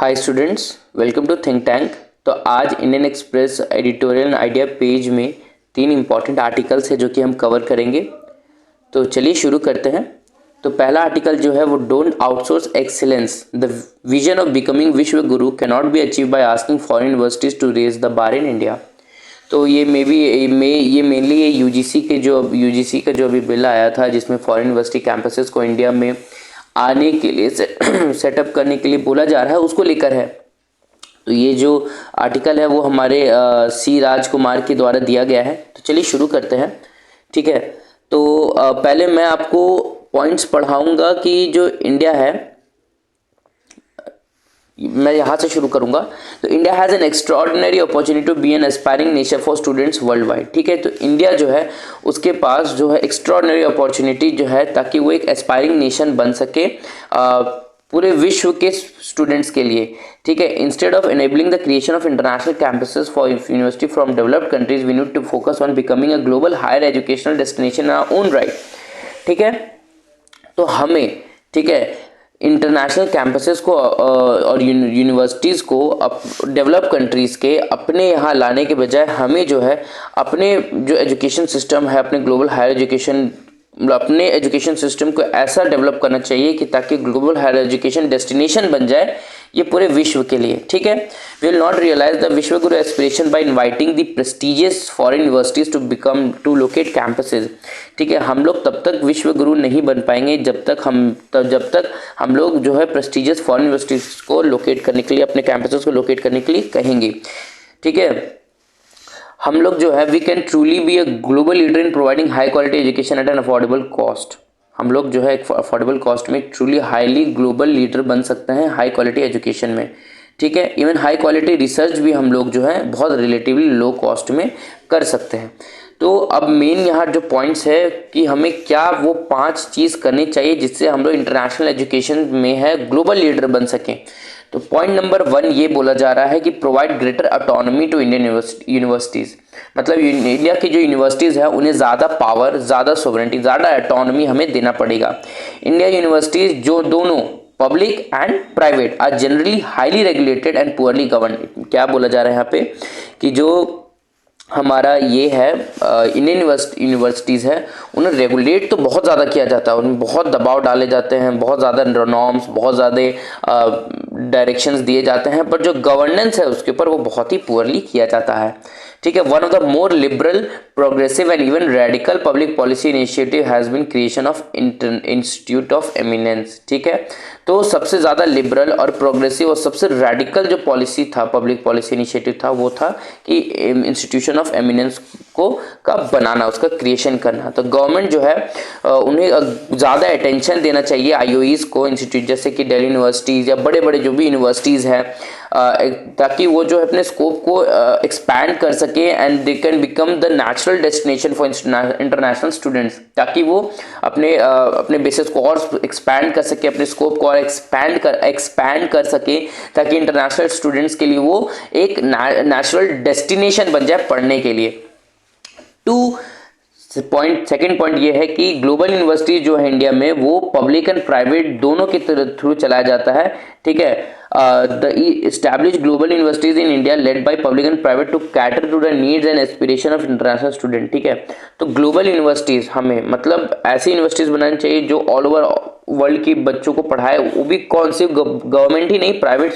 Hi students, welcome to think tank. तो आज Indian Express editorial idea page में 3 important articles है जो कि हम कवर करेंगे। तो चलिए शुरू करते हैं। तो पहला आर्टिकल जो है वो don't outsource excellence, the vision of becoming Vishwa Guru can not be achieve by asking foreign universities to raise the bar in India. तो ये मेनली ये यूजीसी का जो अभी बिल आया था जिसमें फॉरेन यूनिवर्सिटी कैंपसेस को इंडिया में आने के लिए सेटअप करने के लिए बोला जा रहा है, उसको लेकर है। तो ये जो आर्टिकल है वो हमारे सी राजकुमार के द्वारा दिया गया है। तो चलिए शुरू करते हैं। ठीक है, तो पहले मैं आपको पॉइंट्स पढ़ाऊंगा कि जो इंडिया है, मैं यहाँ से शुरू करूंगा। तो India has an extraordinary opportunity to be an aspiring nation for students world wide. ठीक है, तो इंडिया जो है उसके पास जो है एक्स्ट्रॉर्डिनरी अपॉर्चुनिटी जो है ताकि वो एक एस्पायरिंग नेशन बन सके पूरे विश्व के स्टूडेंट्स के लिए। ठीक है, instead of enabling the creation of international campuses for university from developed countries we need to focus on becoming a global higher educational destination in our own right. ठीक है, तो हमें, ठीक है, इंटरनेशनल कैंपसेस को और यूनिवर्सिटीज़ को develop countries के अपने यहाँ लाने के बजाय हमें जो है अपने जो एजुकेशन सिस्टम है, अपने एजुकेशन सिस्टम को ऐसा डेवलप करना चाहिए कि ताकि ग्लोबल हायर एजुकेशन डेस्टिनेशन बन जाए ये पूरे विश्व के लिए। ठीक है, we will not realise the Vishwa Guru aspiration by inviting the prestigious foreign universities to locate campuses. ठीक है, हम लोग तब तक विश्व गुरु नहीं बन पाएंगे जब तक हम लोग जो है प्रेस्टिजियस फॉरेन यूनिवर्सिटीज को लोकेट करने के लिए, अपने कैंपसेस को लोकेट करने के लिए कहेंगे। ठीक है, हम लोग जो है we can truly be a global leader in providing high quality education at an affordable cost. हम लोग जो है एक अफोर्डेबल कॉस्ट में ट्रूली हाईली ग्लोबल लीडर बन सकते हैं हाई क्वालिटी एजुकेशन में। ठीक है, इवन हाई क्वालिटी रिसर्च भी हम लोग जो है बहुत रिलेटिवली लो कॉस्ट में कर सकते हैं। तो अब मेन यहाँ जो पॉइंट्स है कि हमें क्या वो 5 चीज़ करनी चाहिए जिससे हम लोग इंटरनेशनल एजुकेशन में है ग्लोबल लीडर बन सकें। तो पॉइंट नंबर 1 ये बोला जा रहा है कि provide greater autonomy to Indian universities. मतलब इंडिया की जो यूनिवर्सिटीज़ है उन्हें ज़्यादा पावर, ज़्यादा सोवरेंटी, ज़्यादा ऑटोनॉमी हमें देना पड़ेगा। इंडिया यूनिवर्सिटीज़ जो दोनों public and private are generally highly regulated and poorly governed. क्या बोला जा रहा है यहाँ पे कि जो हमारा ये है इंडियन यूनिवर्सिटीज़ है उन्हें रेगुलेट तो बहुत ज़्यादा किया जाता है, उनमें बहुत दबाव डाले जाते हैं, बहुत ज़्यादा नॉर्म्स, बहुत ज़्यादा डायरेक्शंस दिए जाते हैं, पर जो गवर्नेंस है उसके ऊपर वो बहुत ही पुअरली किया जाता है। ठीक है, one of the more liberal, progressive and even radical public policy initiative has been creation of institute of eminence. ठीक है, तो सबसे ज़्यादा लिबरल और प्रोग्रेसिव और सबसे रेडिकल जो पॉलिसी था, पब्लिक पॉलिसी इनिशिएटिव था, वो था कि इंस्टीट्यूशन ऑफ एमिनेंस को का बनाना, उसका क्रिएशन करना। तो गवर्नमेंट जो है उन्हें ज़्यादा अटेंशन देना चाहिए आईओईज को, इंस्टीट्यूट जैसे कि दिल्ली यूनिवर्सिटीज़ या बड़े बड़े जो भी यूनिवर्सिटीज़ हैं, ताकि वो जो है अपने स्कोप को एक्सपैंड कर सके and they can become the natural destination for international students, ताकि वो अपने बेसिस को और एक्सपैंड कर सके, अपने स्कोप को और एक्सपैंड कर सके, ताकि इंटरनेशनल स्टूडेंट्स के लिए वो एक नेचुरल डेस्टिनेशन बन जाए पढ़ने के लिए। सेकेंड पॉइंट ये है कि ग्लोबल यूनिवर्सिटी जो है इंडिया में वो पब्लिक एंड प्राइवेट दोनों के थ्रू चलाया जाता है। ठीक है, the establish global universities in India led by public and private to cater to the needs and aspiration of international student. ठीक है, तो ग्लोबल यूनिवर्सिटीज हमें मतलब ऐसी यूनिवर्सिटीज बनानी चाहिए जो ऑल ओवर वर्ल्ड के बच्चों को पढ़ाए, वो भी कौन सी गवर्नमेंट ही नहीं, प्राइवेट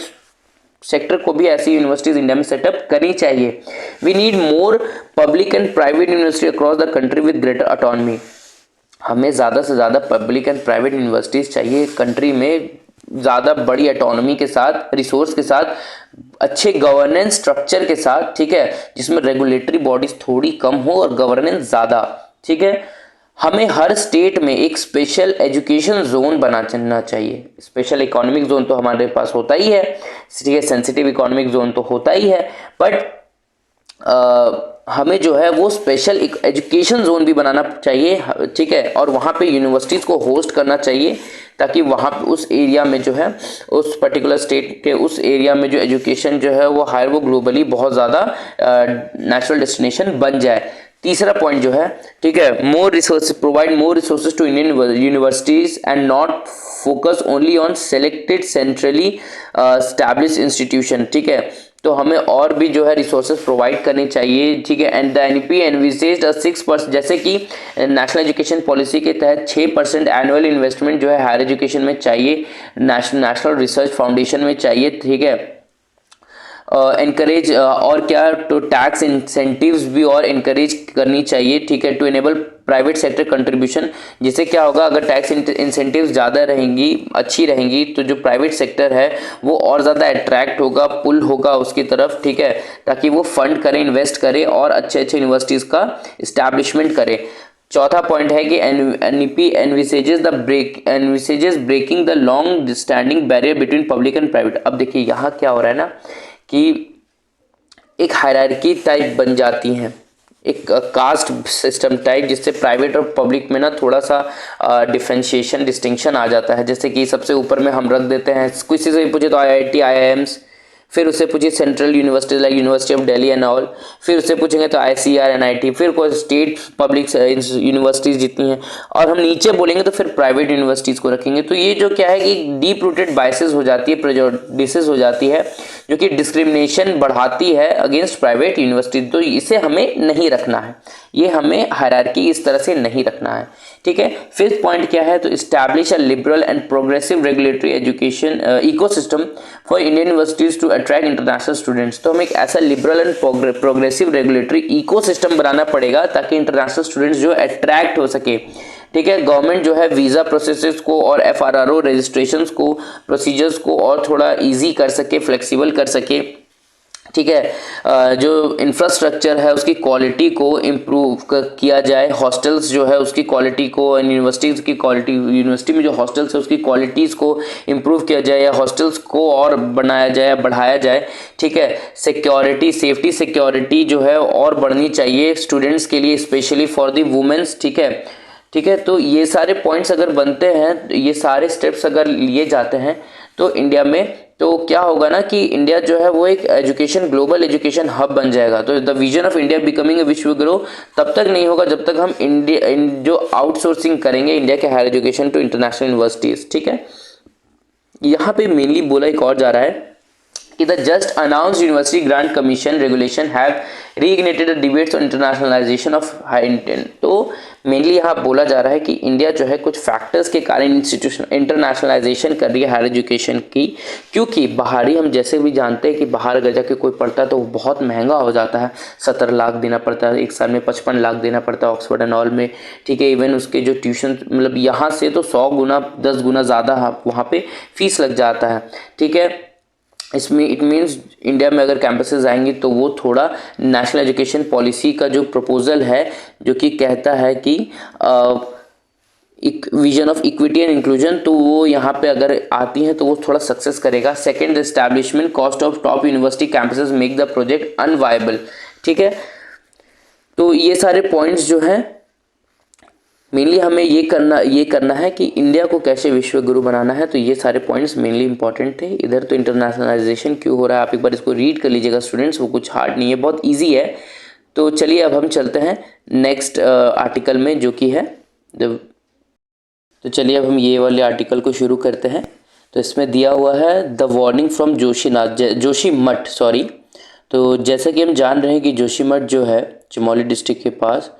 सेक्टर को भी ऐसी यूनिवर्सिटीज इंडिया में सेटअप करनी चाहिए। We need more public and private university across the country with greater autonomy. हमें ज़्यादा से ज़्यादा पब्लिक एंड प्राइवेट यूनिवर्सिटीज़ चाहिए कंट्री में, ज़्यादा बड़ी ऑटोनॉमी के साथ, रिसोर्स के साथ, अच्छे गवर्नेंस स्ट्रक्चर के साथ। ठीक है, जिसमें रेगुलेटरी बॉडीज थोड़ी कम हो और गवर्नेंस ज़्यादा। ठीक है, हमें हर स्टेट में एक स्पेशल एजुकेशन जोन बनाना चाहिए। स्पेशल इकोनॉमिक जोन तो हमारे पास होता ही है, ठीक है, सेंसिटिव इकोनॉमिक जोन तो होता ही है, बट हमें जो है वो स्पेशल एजुकेशन जोन भी बनाना चाहिए। ठीक है, और वहाँ पे यूनिवर्सिटीज़ को होस्ट करना चाहिए ताकि वहाँ उस एरिया में जो है, उस पर्टिकुलर स्टेट के उस एरिया में जो एजुकेशन जो है वो हायर, वो ग्लोबली बहुत ज़्यादा नेचुरल डेस्टिनेशन बन जाए। तीसरा पॉइंट जो है, ठीक है, more resource, provide more resources to Indian universities and not focus only on selected centrally established institution, ठीक है। तो हमें और भी जो है रिसोर्सेज प्रोवाइड करने चाहिए, ठीक है। एंड द एनईपी एनविसेज्ड 6%, जैसे कि नेशनल एजुकेशन पॉलिसी के तहत 6% एनुअल इन्वेस्टमेंट जो है हायर एजुकेशन में चाहिए, नेशनल रिसर्च फाउंडेशन में चाहिए, ठीक है। एनकरेज और क्या, तो टैक्स इंसेंटिव्स भी और इनकरेज करनी चाहिए, ठीक है, to enable private sector contribution. जिससे क्या होगा, अगर टैक्स इंसेंटिव्स ज़्यादा रहेंगी, अच्छी रहेंगी, तो जो प्राइवेट सेक्टर है वो और ज़्यादा अट्रैक्ट होगा, पुल होगा उसकी तरफ, ठीक है, ताकि वो फंड करे, इन्वेस्ट करे और अच्छे अच्छे यूनिवर्सिटीज़ का इस्टेब्लिशमेंट करे। चौथा पॉइंट है कि NEP envisages breaking the long standing barrier between public and private. अब देखिए यहाँ क्या हो रहा है ना, कि एक हायरार्की टाइप बन जाती हैं, एक कास्ट सिस्टम टाइप, जिससे प्राइवेट और पब्लिक में ना थोड़ा सा डिफरेंशिएशन, डिस्टिंक्शन आ जाता है। जैसे कि सबसे ऊपर में हम रख देते हैं, किसी से पूछे तो आईआईटी, आईआईएम्स, फिर उससे पूछिए central universities like university of Delhi and all, फिर उससे पूछेंगे तो आईसीआर, एनआईटी, फिर कोई स्टेट पब्लिक यूनिवर्सिटीज जितनी हैं, और हम नीचे बोलेंगे तो फिर प्राइवेट यूनिवर्सिटीज़ को रखेंगे। तो ये जो क्या है कि डीप रूटेड बायसेस हो जाती है, प्रेजुडिसेस हो जाती है, जो कि डिस्क्रिमिनेशन बढ़ाती है अगेंस्ट प्राइवेट यूनिवर्सिटी। तो इसे हमें नहीं रखना है, ये हमें हायरार्की इस तरह से नहीं रखना है, ठीक है। फिफ्थ पॉइंट क्या है, तो establish a liberal and progressive regulatory education ecosystem for Indian universities to attract international students. तो हमें एक ऐसा liberal and progressive regulatory ecosystem बनाना पड़ेगा ताकि इंटरनेशनल स्टूडेंट्स जो अट्रैक्ट हो सके, ठीक है। गवर्नमेंट जो है वीज़ा प्रोसेसेस को और एफआरआरओ रजिस्ट्रेशंस को, प्रोसीजर्स को और थोड़ा इजी कर सके, फ्लेक्सिबल कर सके, ठीक है। जो इंफ्रास्ट्रक्चर है उसकी क्वालिटी को इम्प्रूव किया जाए, हॉस्टल्स जो है उसकी क्वालिटी को, यूनिवर्सिटीज़ की क्वालिटी, यूनिवर्सिटी में जो हॉस्टल्स है उसकी क्वालिटीज़ को इम्प्रूव किया जाए, या हॉस्टल्स को और बनाया जाए, बढ़ाया जाए, ठीक है। सिक्योरिटी, सेफ्टी सिक्योरिटी जो है और बढ़नी चाहिए स्टूडेंट्स के लिए, स्पेशली फॉर दी वुमेन्स, ठीक है, ठीक है। तो ये सारे पॉइंट्स अगर बनते हैं, ये सारे स्टेप्स अगर लिए जाते हैं तो इंडिया में, तो क्या होगा ना कि इंडिया जो है वो एक एजुकेशन, ग्लोबल एजुकेशन हब बन जाएगा। तो the vision of India becoming a विश्व गुरु तब तक नहीं होगा जब तक हम इंडिया जो आउटसोर्सिंग करेंगे इंडिया के higher education to international universities, ठीक है। यहाँ पे मेनली बोला एक और जा रहा है कि the just announced University Grant Commission regulation have reignited the debates on internationalization of higher intent। तो मेनली यहाँ बोला जा रहा है कि इंडिया जो है कुछ फैक्टर्स के कारण इंस्टीट्यूशन इंटरनेशनलाइजेशन कर रही है हायर एजुकेशन की, क्योंकि बाहरी, हम जैसे भी जानते हैं कि बाहर अगर जाके कोई पढ़ता है तो वो बहुत महंगा हो जाता है, 17 लाख देना पड़ता है, एक साल में 55 लाख देना पड़ता है ऑक्सफोर्ड एंड ऑल में, ठीक है। इवन उसके जो ट्यूशन, मतलब यहाँ से तो 100 गुना 10 गुना ज़्यादा वहाँ पे फीस लग जाता है, ठीक है। इसमें इट मीन्स इंडिया में अगर कैंपसेस आएंगी तो वो थोड़ा नेशनल एजुकेशन पॉलिसी का जो प्रपोजल है, जो कि कहता है कि एक vision of equity and inclusion, तो वो यहाँ पे अगर आती हैं तो वो थोड़ा सक्सेस करेगा। Second, establishment cost of top university campuses make the project unviable, ठीक है। तो ये सारे पॉइंट्स जो हैं मेनली हमें ये करना है कि इंडिया को कैसे विश्व गुरु बनाना है। तो ये सारे पॉइंट्स मेनली इंपॉर्टेंट थे। इधर तो इंटरनेशनलाइजेशन क्यों हो रहा है, आप एक बार इसको रीड कर लीजिएगा स्टूडेंट्स, वो कुछ हार्ड नहीं है, बहुत ईजी है। तो चलिए अब हम चलते हैं नेक्स्ट आर्टिकल में, जो कि है तो चलिए अब हम ये वाले आर्टिकल को शुरू करते हैं। तो इसमें दिया हुआ है the warning from Joshimath, sorry. तो जैसा कि हम जान रहे हैं कि जोशीमठ जो है चमोली डिस्ट्रिक्ट के पास,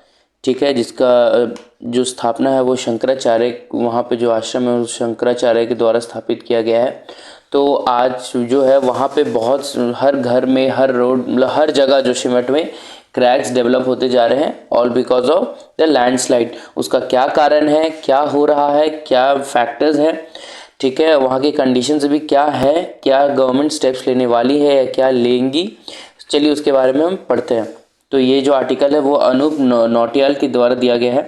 ठीक है, जिसका जो स्थापना है वो शंकराचार्य, वहाँ पे जो आश्रम है वो शंकराचार्य के द्वारा स्थापित किया गया है। तो आज जो है वहाँ पे बहुत, हर घर में, हर रोड, मतलब हर जगह जोशीमठ में क्रैक्स डेवलप होते जा रहे हैं, all because of the landslide. उसका क्या कारण है, क्या हो रहा है, क्या फैक्टर्स हैं, ठीक है, वहाँ की कंडीशंस भी क्या है, क्या गवर्नमेंट स्टेप्स लेने वाली है या क्या लेंगी, चलिए उसके बारे में हम पढ़ते हैं। तो ये जो आर्टिकल है वो अनूप नौटियाल के द्वारा दिया गया है।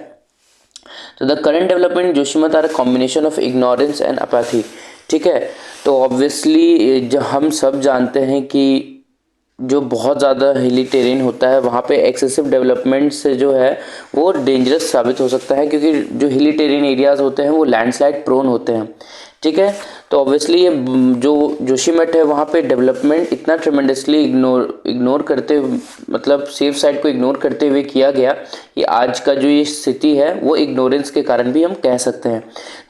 तो the current development Joshimath are combination of ignorance and apathy, ठीक है। तो ऑब्वियसली जो हम सब जानते हैं कि जो बहुत ज़्यादा हिली टेरेन होता है वहाँ पे एक्सेसिव डेवलपमेंट से जो है वो डेंजरस साबित हो सकता है, क्योंकि जो हिली टेरेन एरियाज़ होते हैं वो लैंडस्लाइड प्रोन होते हैं, ठीक है। तो ऑब्वियसली ये जो जोशीमठ है वहाँ पे डेवलपमेंट इतना ट्रेमेंडसली इग्नोर करते, मतलब सेफ साइड को इग्नोर करते हुए किया गया कि आज का जो ये स्थिति है वो इग्नोरेंस के कारण भी हम कह सकते हैं।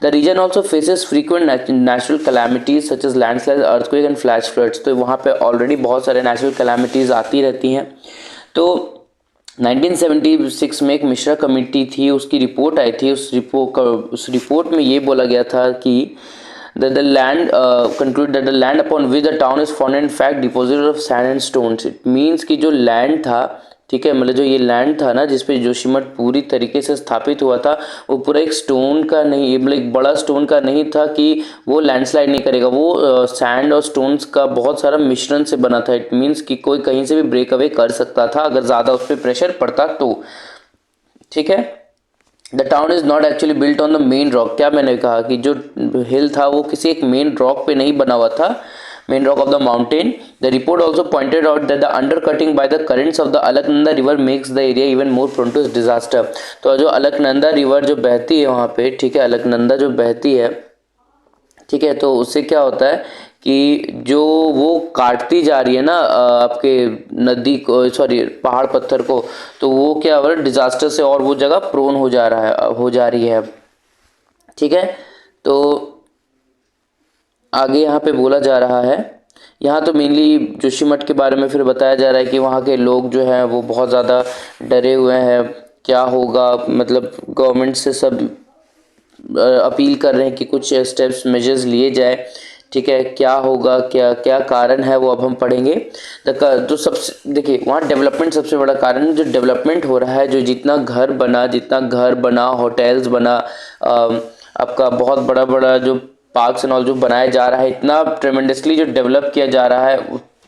The region also faces frequent natural calamities such as landslide, earthquake and flash floods. तो वहाँ पे ऑलरेडी बहुत सारे नेचुरल कैलामिटीज आती रहती हैं। तो 1976 में एक मिश्रा कमेटी थी, उसकी रिपोर्ट आई थी। उस रिपोर्ट में ये बोला गया था कि that the land conclude that the land upon which the town is found in fact deposit of sand and stones। it means कि जो लैंड था, ठीक है, मतलब जो ये लैंड था ना जिसपे जोशीमठ पूरी तरीके से स्थापित हुआ था, वो पूरा एक स्टोन का नहीं, मतलब एक बड़ा स्टोन का नहीं था कि वो लैंडस्लाइड नहीं करेगा, वो सैंड और स्टोन्स का बहुत सारा मिश्रण से बना था। इट मीन्स कि कोई कहीं से भी ब्रेक अवे कर सकता था अगर ज़्यादा उस पर प्रेशर पड़ता तो, ठीक है। The town is not actually built on the main rock. क्या मैंने कहा कि जो हिल था वो किसी एक मेन रॉक पे नहीं बना हुआ था, main rock of the mountain. The report also pointed out that the undercutting by the currents of the Alaknanda river makes the area even more prone to disaster. तो जो अलकनंदा रिवर जो बहती है वहाँ पे, ठीक है, अलकनंदा जो बहती है, ठीक है, तो उससे क्या होता है कि जो वो काटती जा रही है ना आपके नदी को, सॉरी पहाड़ पत्थर को, तो वो क्या हो रहा है डिजास्टर से और वो जगह प्रोन हो जा रहा है, हो जा रही है, ठीक है। तो आगे यहाँ पे बोला जा रहा है, यहाँ तो मेनली जोशीमठ के बारे में फिर बताया जा रहा है कि वहाँ के लोग जो हैं वो बहुत ज़्यादा डरे हुए हैं, क्या होगा, मतलब गवर्नमेंट से सब अपील कर रहे हैं कि कुछ स्टेप्स मेजर्स लिए जाए, ठीक है। क्या होगा, क्या क्या कारण है वो अब हम पढ़ेंगे। तो सबसे देखिए वहाँ डेवलपमेंट सबसे बड़ा कारण है, जो डेवलपमेंट हो रहा है, जो जितना घर बना, होटल्स बना, आपका बहुत बड़ा बड़ा जो पार्क्स एंड ऑल जो बनाया जा रहा है, इतना ट्रेमेंडसली जो डेवलप किया जा रहा है,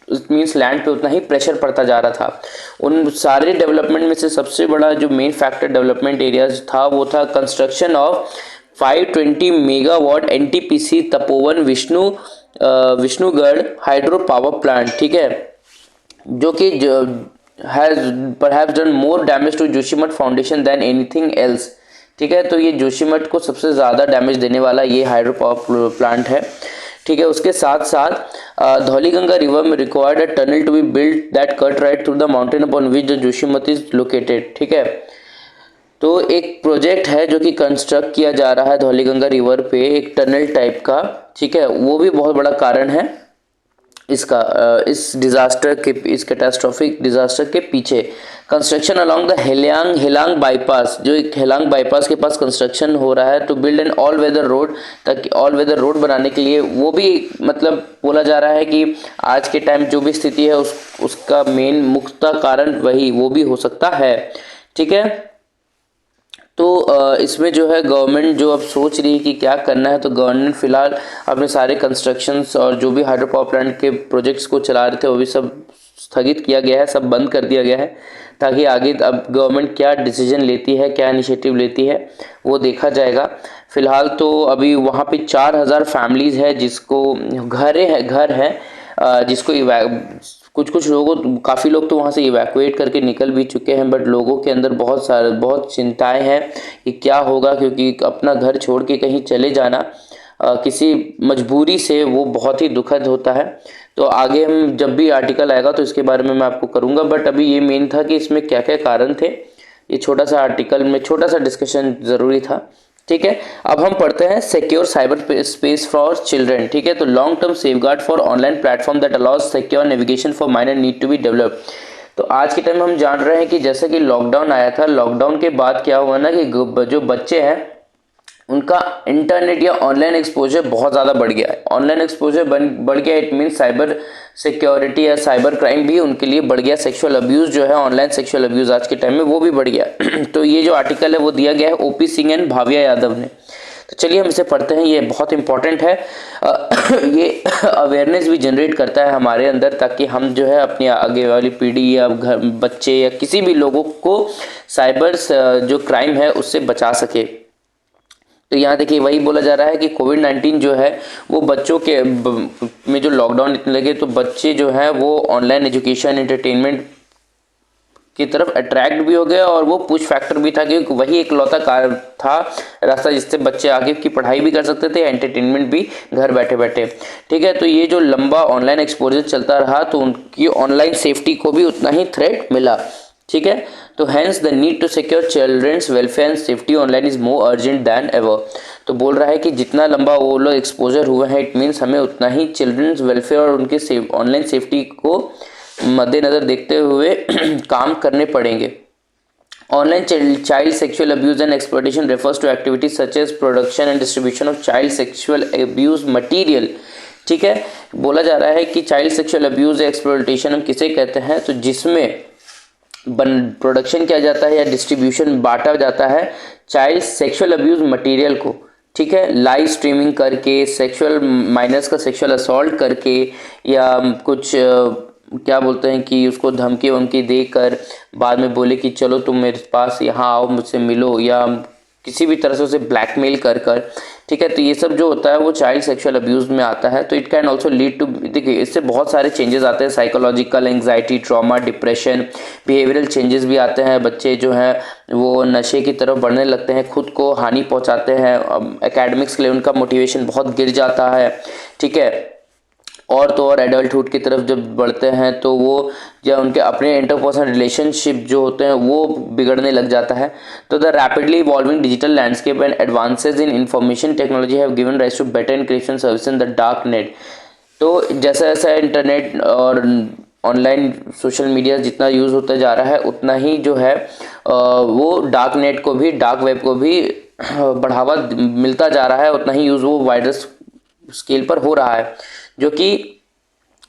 इट मीन्स लैंड पे उतना ही प्रेशर पड़ता जा रहा था। उन सारे डेवलपमेंट में से सबसे बड़ा जो मेन फैक्टर डेवलपमेंट एरियाज था वो था construction of 520 megawatt NTPC Tapovan Vishnugad hydro power plant, ठीक है, जो कि has perhaps done more damage to Joshimath foundation than anything else, ठीक है। तो ये जोशीमठ को सबसे ज़्यादा डैमेज देने वाला ये हाइड्रो पावर प्लांट है, ठीक है। उसके साथ साथ धौलीगंगा रिवर में required a tunnel to be built that cut right through the mountain upon which the Joshimath is located, ठीक है। तो एक प्रोजेक्ट है जो कि कंस्ट्रक्ट किया जा रहा है धौलीगंगा रिवर पे, एक टनल टाइप का, ठीक है, वो भी बहुत बड़ा कारण है इसका, इस डिजास्टर के, इस कैटास्ट्रॉफिक डिजास्टर के पीछे। कंस्ट्रक्शन अलोंग द हेलांग बाईपास, जो एक हेलांग बाईपास के पास कंस्ट्रक्शन हो रहा है to build an all weather road, ताकि ऑल वेदर रोड बनाने के लिए, वो भी मतलब बोला जा रहा है कि आज के टाइम जो भी स्थिति है उसका मेन मुख्य कारण वही वो भी हो सकता है, ठीक है। तो इसमें जो है गवर्नमेंट जो अब सोच रही है कि क्या करना है, तो गवर्नमेंट फिलहाल अपने सारे कंस्ट्रक्शंस और जो भी हाइड्रो पावर प्लांट के प्रोजेक्ट्स को चला रहे थे वो भी सब स्थगित किया गया है, सब बंद कर दिया गया है, ताकि आगे अब गवर्नमेंट क्या डिसीजन लेती है, क्या इनिशिएटिव लेती है वो देखा जाएगा। फिलहाल तो अभी वहाँ पे 4000 फैमिलीज है जिसको घर है जिसको कुछ लोगों, काफ़ी लोग तो वहाँ से इवैक्यूएट करके निकल भी चुके हैं, बट लोगों के अंदर बहुत चिंताएं हैं कि क्या होगा, क्योंकि अपना घर छोड़ के कहीं चले जाना किसी मजबूरी से वो बहुत ही दुखद होता है। तो आगे हम जब भी आर्टिकल आएगा तो इसके बारे में मैं आपको करूँगा, बट अभी ये मेन था कि इसमें क्या क्या कारण थे, ये छोटा सा आर्टिकल में छोटा सा डिस्कशन ज़रूरी था, ठीक है। अब हम पढ़ते हैं secure cyber space for children, ठीक है। तो long term safeguard for online platform that allows secure navigation for minor need to be develop. तो आज के टाइम हम जान रहे हैं कि जैसे कि लॉकडाउन आया था, लॉकडाउन के बाद क्या हुआ ना कि जो बच्चे हैं उनका इंटरनेट या ऑनलाइन एक्सपोजर बहुत ज़्यादा बढ़ गया है। ऑनलाइन एक्सपोजर बढ़ गया, इट मीन साइबर सिक्योरिटी या साइबर क्राइम भी उनके लिए बढ़ गया। सेक्सुअल अब्यूज़ जो है, ऑनलाइन सेक्सुअल अब्यूज़ आज के टाइम में वो भी बढ़ गया। तो ये जो आर्टिकल है वो दिया गया है ओपी सिंह एंड भाविया यादव ने। तो चलिए हम इसे पढ़ते हैं, ये बहुत इंपॉर्टेंट है। ये अवेयरनेस भी जनरेट करता है हमारे अंदर, ताकि हम जो है अपनी आगे वाली पीढ़ी या घर बच्चे या किसी भी लोगों को साइबर जो क्राइम है उससे बचा सके। तो यहाँ देखिए वही बोला जा रहा है कि कोविड-19 जो है वो बच्चों के में जो लॉकडाउन इतने लगे, तो बच्चे जो हैं वो ऑनलाइन एजुकेशन एंटरटेनमेंट की तरफ अट्रैक्ट भी हो गए और वो पुश फैक्टर भी था क्योंकि वही एक लौता कार था रास्ता जिससे बच्चे आगे की पढ़ाई भी कर सकते थे, एंटरटेनमेंट भी घर बैठे बैठे। ठीक है, तो ये जो लंबा ऑनलाइन एक्सपोजर चलता रहा तो उनकी ऑनलाइन सेफ्टी को भी उतना ही थ्रेट मिला। ठीक है, तो hence the need to secure children's welfare and safety online is more urgent than ever. तो बोल रहा है कि जितना लंबा वो लोग एक्सपोजर हुए हैं, इट मीन्स हमें उतना ही चिल्ड्रंस वेलफेयर और उनके ऑनलाइन सेफ्टी को मद्देनजर देखते हुए काम करने पड़ेंगे। Online child sexual abuse and exploitation refers to activities such as production and distribution of child sexual abuse material। ठीक है, बोला जा रहा है कि चाइल्ड सेक्सुअल अब्यूज एक्सप्लॉयटेशन हम किसे कहते हैं, तो जिसमें प्रोडक्शन किया जाता है या डिस्ट्रीब्यूशन बांटा जाता है चाइल्ड सेक्सुअल अब्यूज मटेरियल को। ठीक है, लाइव स्ट्रीमिंग करके, सेक्सुअल माइनर्स का सेक्सुअल असॉल्ट करके, या कुछ क्या बोलते हैं कि उसको धमकी वमकी देकर बाद में बोले कि चलो तुम मेरे पास यहाँ आओ, मुझसे मिलो, या किसी भी तरह से उसे ब्लैकमेल कर कर। ठीक है, तो ये सब जो होता है वो चाइल्ड सेक्सुअल अब्यूज में आता है। तो it can also lead to, देखिए इससे बहुत सारे चेंजेस आते हैं, psychological, anxiety, trauma, depression, behavioural changes भी आते हैं। बच्चे जो हैं वो नशे की तरफ बढ़ने लगते हैं, खुद को हानि पहुंचाते हैं, एकेडमिक्स के लिए उनका मोटिवेशन बहुत गिर जाता है। ठीक है, और तो और एडल्टहुड की तरफ जब बढ़ते हैं तो वो या उनके अपने इंटरपर्सनल रिलेशनशिप जो होते हैं वो बिगड़ने लग जाता है। तो the rapidly evolving digital landscape and advances in information technology have given rise to better encryption service in the dark net. तो जैसा जैसा इंटरनेट और ऑनलाइन सोशल मीडिया जितना यूज़ होता जा रहा है उतना ही जो है वो डार्क नेट को भी, डार्क वेब को भी बढ़ावा मिलता जा रहा है, उतना ही यूज़ वो वाइडर स्केल पर हो रहा है, जो कि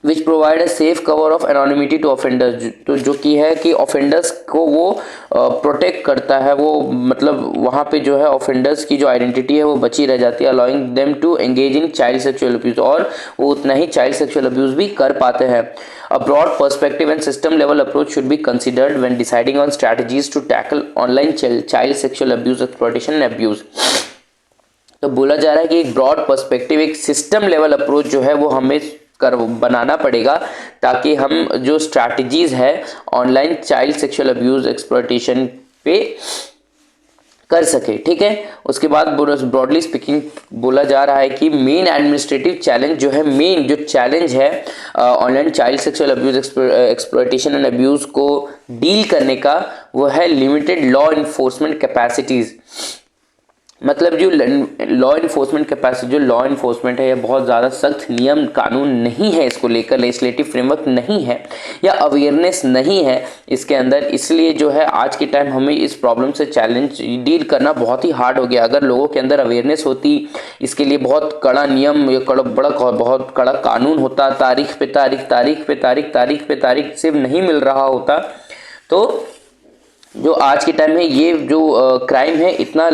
which provide a safe cover of anonymity to offenders. तो जो कि है कि ऑफेंडर्स को वो प्रोटेक्ट करता है, वो मतलब वहाँ पे जो है ऑफेंडर्स की जो आइडेंटिटी है वो बची रह जाती है, allowing them to engage in child sexual abuse, और वो उतना ही चाइल्ड सेक्सुअल अब्यूज भी कर पाते हैं। A broad perspective and system level approach should be considered when deciding on strategies to tackle online child sexual abuse, exploitation and abuse. तो बोला जा रहा है कि एक ब्रॉड पर्सपेक्टिव, एक सिस्टम लेवल अप्रोच जो है वो हमें बनाना पड़ेगा ताकि हम जो स्ट्रैटेजीज है online child sexual abuse exploitation पे कर सके। ठीक है, उसके बाद ब्रॉडली स्पीकिंग बोला जा रहा है कि मेन एडमिनिस्ट्रेटिव चैलेंज जो है, मेन जो चैलेंज है online child sexual abuse exploitation and abuse को डील करने का, वो है लिमिटेड लॉ इन्फोर्समेंट कैपेसिटीज। मतलब जो लॉ इन्फोर्समेंट कैपेसिटी, जो लॉ इन्फोर्समेंट है, ये बहुत ज़्यादा सख्त नियम कानून नहीं है, इसको लेकर लेजिस्लेटिव फ्रेमवर्क नहीं है या अवेयरनेस नहीं है इसके अंदर। इसलिए जो है आज के टाइम हमें इस प्रॉब्लम से चैलेंज डील करना बहुत ही हार्ड हो गया। अगर लोगों के अंदर अवेयरनेस होती, इसके लिए बहुत कड़ा नियम या बहुत कड़ा कानून होता, तारीख पे तारीख, तारीख पे तारीख, तारीख पे तारीख सिर्फ नहीं मिल रहा होता, तो जो आज के टाइम में ये जो क्राइम है इतना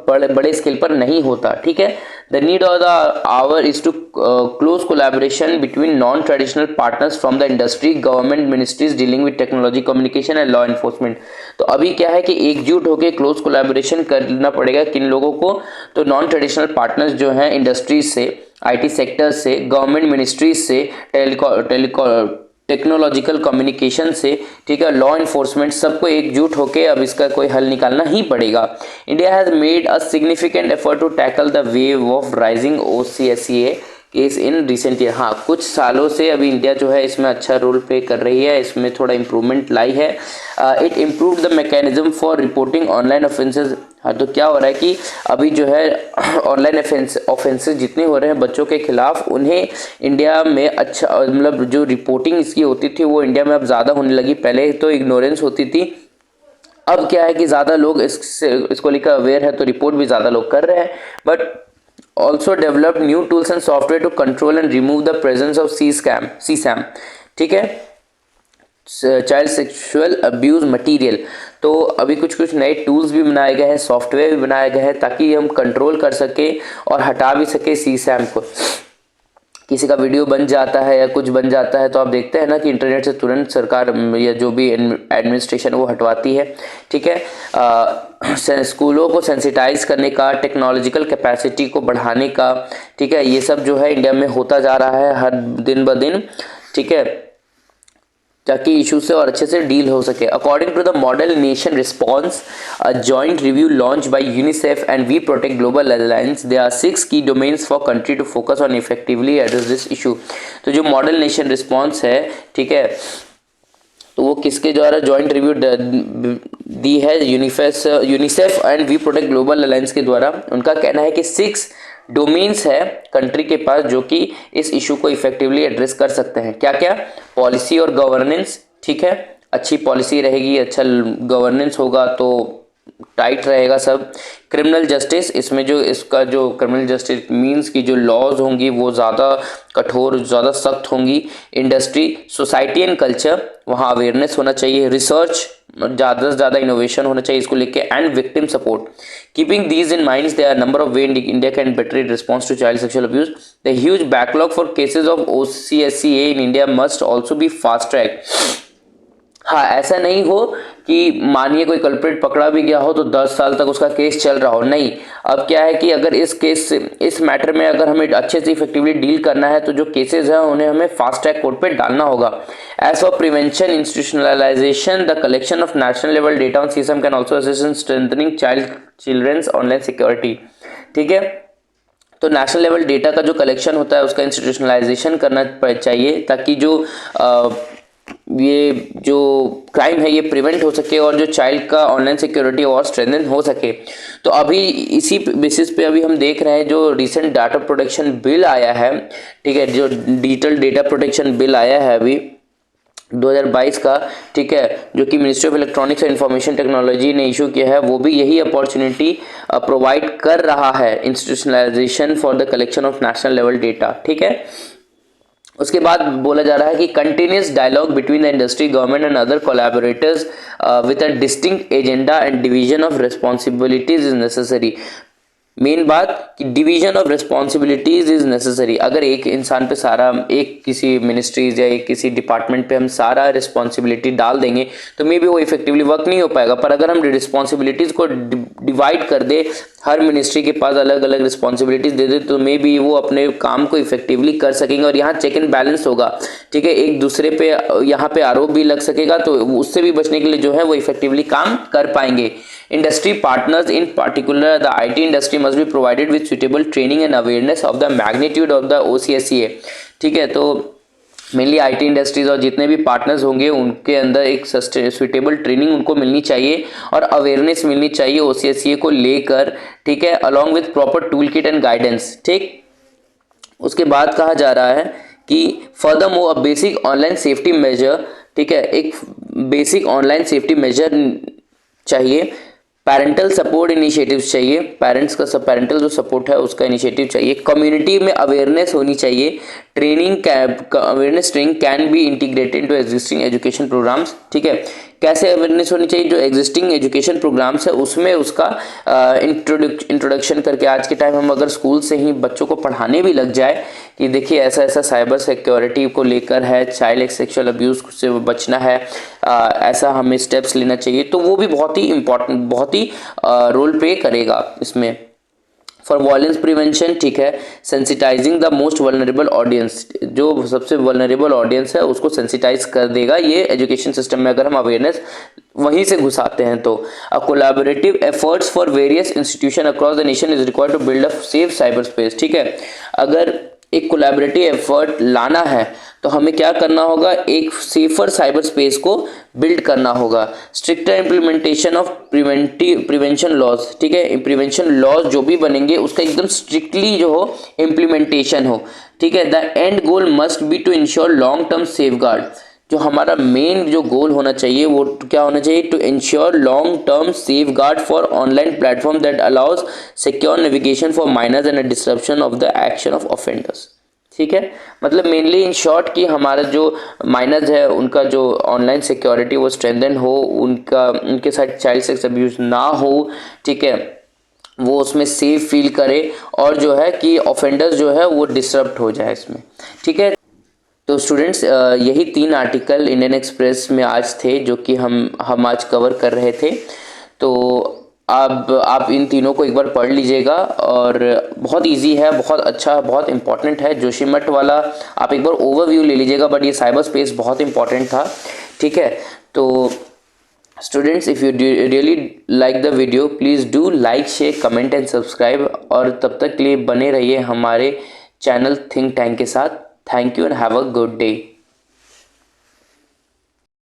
बड़े स्केल पर नहीं होता। ठीक है, the need of the hour is to close collaboration between non traditional partners from the industry, government ministries dealing with technology, communication and law enforcement. तो अभी क्या है कि एकजुट होकर क्लोज कोलैबोरेशन करना पड़ेगा किन लोगों को, तो नॉन ट्रेडिशनल पार्टनर्स जो हैं इंडस्ट्रीज से, आईटी सेक्टर से, गवर्नमेंट मिनिस्ट्रीज से, टेक्नोलॉजिकल कम्युनिकेशन से, ठीक है, लॉ इन्फोर्समेंट, सबको एकजुट होकर अब इसका कोई हल निकालना ही पड़ेगा। India has made a significant effort to tackle the wave of rising OCSCA case in recent year. हाँ, कुछ सालों से अभी इंडिया जो है इसमें अच्छा रोल प्ले कर रही है, इसमें थोड़ा इम्प्रूवमेंट लाई है। It improve the mechanism for reporting online offences. हाँ, तो क्या हो रहा है कि अभी जो है ऑनलाइन ऑफेंसेस जितने हो रहे हैं बच्चों के खिलाफ, उन्हें इंडिया में अच्छा मतलब जो रिपोर्टिंग इसकी होती थी वो इंडिया में अब ज़्यादा होने लगी। पहले तो इग्नोरेंस होती थी, अब क्या है कि ज़्यादा लोग इसको लेकर अवेयर है, तो रिपोर्ट भी ज़्यादा लोग कर रहे हैं। But also developed new tools and software to control and remove the presence of CSAM, ठीक है, चाइल्ड सेक्सुअल अब्यूज मटेरियल। तो अभी कुछ नए टूल्स भी बनाए गए हैं, सॉफ्टवेयर भी बनाए गए हैं ताकि हम कंट्रोल कर सके और हटा भी सके CSAM को। किसी का वीडियो बन जाता है या कुछ बन जाता है तो आप देखते हैं ना कि इंटरनेट से तुरंत सरकार या जो भी एडमिनिस्ट्रेशन वो हटवाती है। ठीक है, स्कूलों को सेंसिटाइज करने का, टेक्नोलॉजिकल कैपेसिटी को बढ़ाने का, ठीक है, ये सब जो है इंडिया में होता जा रहा है हर दिन ब दिन। ठीक है, ताकि इशू से और अच्छे से डील हो सके। According to the model nation response, a joint review launch by UNICEF and We Protect Global Alliance, there are 6 key domains for country to focus on effectively address this issue. तो जो model nation response है, ठीक है, तो वो किसके द्वारा joint review दी है? UNICEF and We Protect Global Alliance के द्वारा। उनका कहना है कि 6 डोमेन्स है कंट्री के पास जो कि इस इशू को इफेक्टिवली एड्रेस कर सकते हैं। क्या क्या? पॉलिसी और गवर्नेंस, ठीक है, अच्छी पॉलिसी रहेगी, अच्छा गवर्नेंस होगा तो टाइट रहेगा सब। क्रिमिनल जस्टिस, इसमें जो इसका जो क्रिमिनल जस्टिस मींस की जो लॉज होंगी वो ज़्यादा कठोर, ज़्यादा सख्त होंगी। इंडस्ट्री, सोसाइटी एंड कल्चर, वहाँ अवेयरनेस होना चाहिए। रिसर्च, ज़्यादा से ज़्यादा इनोवेशन होना चाहिए इसको लेके। And victim support. Keeping these in mind, there are number of way India can better it response to child sexual abuse. The huge backlog for cases of OCSCA in India must also be fast track. हाँ, ऐसा नहीं हो कि मानिए कोई culprit पकड़ा भी गया हो तो 10 साल तक उसका केस चल रहा हो, नहीं। अब क्या है कि अगर इस मैटर में अगर हमें अच्छे से इफेक्टिवली डील करना है तो जो केसेस हैं उन्हें हमें फास्ट ट्रैक कोर्ट पे डालना होगा। As for prevention institutionalisation, the collection of national level data on CSM can also assist in strengthening children's online security. ठीक है, तो नेशनल लेवल डेटा का जो कलेक्शन होता है उसका इंस्टीट्यूशनलाइजेशन करना चाहिए ताकि जो ये जो क्राइम है ये प्रिवेंट हो सके और जो चाइल्ड का ऑनलाइन सिक्योरिटी और स्ट्रेंथन हो सके। तो अभी इसी बेसिस पे अभी हम देख रहे हैं जो रिसेंट डाटा प्रोटेक्शन बिल आया है, ठीक है, जो डिजिटल डेटा प्रोटेक्शन बिल आया है अभी 2022 का, ठीक है, जो कि ministry of electronics and information technology ने इशू किया है, वो भी यही अपॉर्चुनिटी प्रोवाइड कर रहा है, institutionalisation for the collection of national level data. ठीक है, उसके बाद बोला जा रहा है कि continuous dialogue between the industry, government and other collaborators with a distinct agenda and division of responsibilities is necessary. Main बात कि division of responsibilities is necessary. अगर एक इंसान पे सारा, एक किसी मिनिस्ट्रीज या एक किसी डिपार्टमेंट पे हम सारा रिस्पॉन्सिबिलिटी डाल देंगे तो मे बी वो इफेक्टिवली वर्क नहीं हो पाएगा। पर अगर हम रिस्पॉन्सिबिलिटीज को डिवाइड कर दे, हर मिनिस्ट्री के पास अलग अलग रिस्पॉन्सिबिलिटीज दे दे, तो मे बी वो अपने काम को इफेक्टिवली कर सकेंगे और यहाँ चेक एंड बैलेंस होगा। ठीक है, एक दूसरे पे यहाँ पे आरोप भी लग सकेगा तो उससे भी बचने के लिए जो है वो इफेक्टिवली काम कर पाएंगे। Industry partners, in particular the IT industry, must be provided with suitable training and awareness of the magnitude of the OCSCA। ठीक है, तो मेनली IT इंडस्ट्रीज और जितने भी पार्टनर्स होंगे उनके अंदर एक सुटेबल ट्रेनिंग उनको मिलनी चाहिए और अवेयरनेस मिलनी चाहिए OCSCA को लेकर। ठीक है, along with proper tool kit and guidance. ठीक, उसके बाद कहा जा रहा है कि furthermore a basic online safety measure, ठीक है, एक बेसिक ऑनलाइन सेफ्टी मेजर चाहिए। पेरेंटल सपोर्ट इनिशिएटिव्स चाहिए, पेरेंट्स का पेरेंटल जो सपोर्ट है उसका इनिशिएटिव चाहिए। कम्युनिटी में अवेयरनेस होनी चाहिए। Training awareness training can be integrated into existing education programmes. ठीक है, कैसे अवेयरनेस होनी चाहिए? जो एग्जिस्टिंग एजुकेशन प्रोग्राम्स है उसमें उसका इंट्रोडक्शन करके, आज के टाइम हम अगर स्कूल से ही बच्चों को पढ़ाने भी लग जाए कि देखिए ऐसा ऐसा साइबर सिक्योरिटी को लेकर है, चाइल्ड सेक्सुअल अब्यूज से बचना है, ऐसा हमें स्टेप्स लेना चाहिए, तो वो भी बहुत ही इंपॉर्टेंट, बहुत ही रोल प्ले करेगा इसमें। फॉर वायलेंस प्रिवेंशन, ठीक है, sensitising the most vulnerable audience, जो सबसे वल्नरेबल ऑडियंस है उसको सेंसिटाइज कर देगा ये एजुकेशन सिस्टम में अगर हम अवेयरनेस वहीं से घुसाते हैं तो। A collaborative efforts for various institution across the nation is required to build a safe cyber space. ठीक है, अगर एक कोलैबोरेटिव एफर्ट लाना है तो हमें क्या करना होगा? एक सेफर साइबर स्पेस को बिल्ड करना होगा। Stricter implementation of prevention laws, ठीक है, प्रिवेंशन लॉज जो भी बनेंगे उसका एकदम स्ट्रिक्टली जो हो इम्प्लीमेंटेशन हो। ठीक है, the end goal must be to ensure long term safeguard. जो हमारा मेन जो गोल होना चाहिए वो क्या होना चाहिए? To ensure long term safeguard for online platform that allows secure navigation for minors and disruption of the action of offenders. ठीक है, मतलब मेनली इन शॉर्ट कि हमारा जो माइनर्स है उनका जो ऑनलाइन सिक्योरिटी वो स्ट्रेंथन हो, उनके साथ चाइल्ड सेक्स अब्यूज ना हो। ठीक है, वो उसमें सेफ फील करे और जो है कि ऑफेंडर्स जो है वो डिसरप्ट हो जाए इसमें। ठीक है, तो स्टूडेंट्स यही 3 आर्टिकल इंडियन एक्सप्रेस में आज थे जो कि हम आज कवर कर रहे थे। तो आप इन तीनों को एक बार पढ़ लीजिएगा और बहुत इजी है, बहुत अच्छा, बहुत इंपॉर्टेंट है। जोशीमठ वाला आप एक बार ओवरव्यू ले लीजिएगा, बट ये साइबर स्पेस बहुत इंपॉर्टेंट था, ठीक है। तो students, if you really like the video, please do like, share, comment and subscribe, और तब तक के लिए बने रहिए हमारे चैनल थिंक टैंक के साथ। Thank you and have a good day.